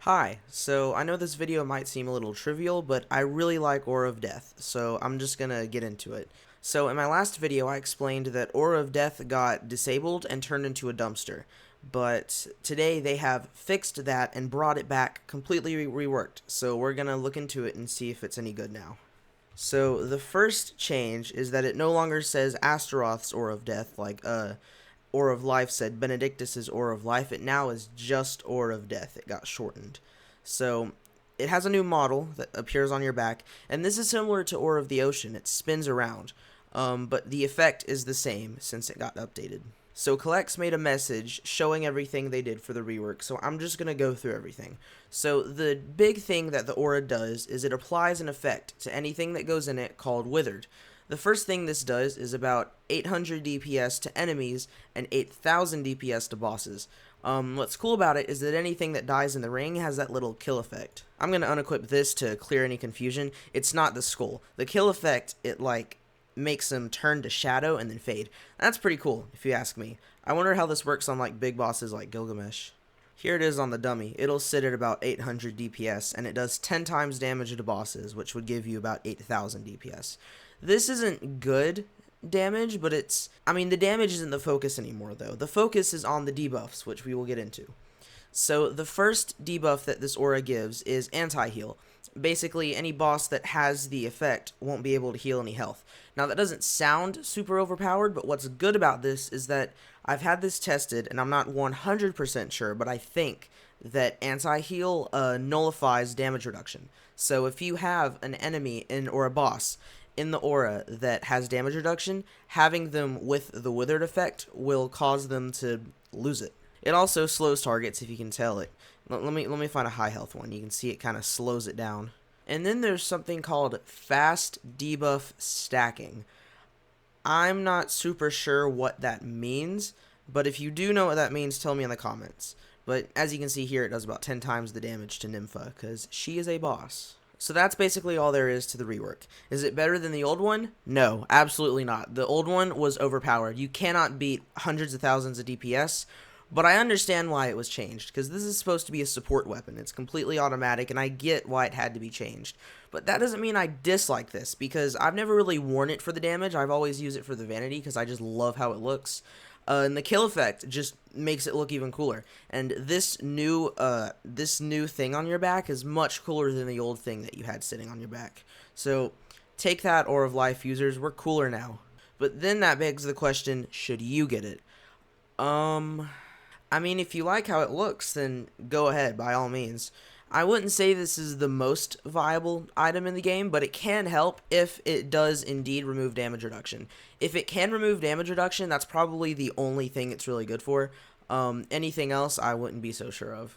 Hi, so I know this video might seem a little trivial, but I really like Aura of Death, so I'm just gonna get into it. So in my last video I explained that Aura of Death got disabled and turned into a dumpster, but today they have fixed that and brought it back completely reworked, so we're gonna look into it and see if it's any good now. So the first change is that it no longer says Astaroth's Aura of Death like Aura of Life said Benedictus's Aura of Life. It now is just Aura of Death. It got shortened. So it has a new model that appears on your back, and this is similar to Aura of the Ocean. It spins around, but the effect is the same since it got updated. So Collects made a message showing everything they did for the rework, so I'm just going to go through everything. So the big thing that the Aura does is it applies an effect to anything that goes in it called Withered. The first thing this does is about 800 DPS to enemies and 8000 DPS to bosses. What's cool about it is that anything that dies in the ring has that little kill effect. I'm going to unequip this to clear any confusion. It's not the skull. The kill effect, it makes them turn to shadow and then fade. That's pretty cool, if you ask me. I wonder how this works on big bosses like Gilgamesh. Here it is on the dummy. It'll sit at about 800 DPS, and it does 10 times damage to bosses, which would give you about 8000 DPS. This isn't good damage, but the damage isn't the focus anymore, though. The focus is on the debuffs, which we will get into. So the first debuff that this aura gives is Antiheal. Basically, any boss that has the effect won't be able to heal any health. Now, that doesn't sound super overpowered, but what's good about this is that I've had this tested, and I'm not 100% sure, but I think that Anti-Heal nullifies damage reduction. So if you have an enemy or a boss in the aura that has damage reduction, having them with the Withered effect will cause them to lose it. It also slows targets, if you can tell it. Let me find a high health one. You can see it kind of slows it down. And then there's something called Fastdebuff stacking. I'm not super sure what that means, but if you do know what that means, tell me in the comments. But as you can see here, it does about 10 times the damage to Nympha, because she is a boss. So that's basically all there is to the rework. Is it better than the old one? No, absolutely not. The old one was overpowered. You cannot beat hundreds of thousands of DPS, but I understand why it was changed, because this is supposed to be a support weapon. It's completely automatic, and I get why it had to be changed. But that doesn't mean I dislike this, because I've never really worn it for the damage. I've always used it for the vanity, because I just love how it looks. And the kill effect just makes it look even cooler. And this new thing on your back is much cooler than the old thing that you had sitting on your back. So take that, Aura of Life users. We're cooler now. But then that begs the question, should you get it? If you like how it looks, then go ahead, by all means. I wouldn't say this is the most viable item in the game, but it can help if it does indeed remove damage reduction. If it can remove damage reduction, that's probably the only thing it's really good for. Anything else, I wouldn't be so sure of.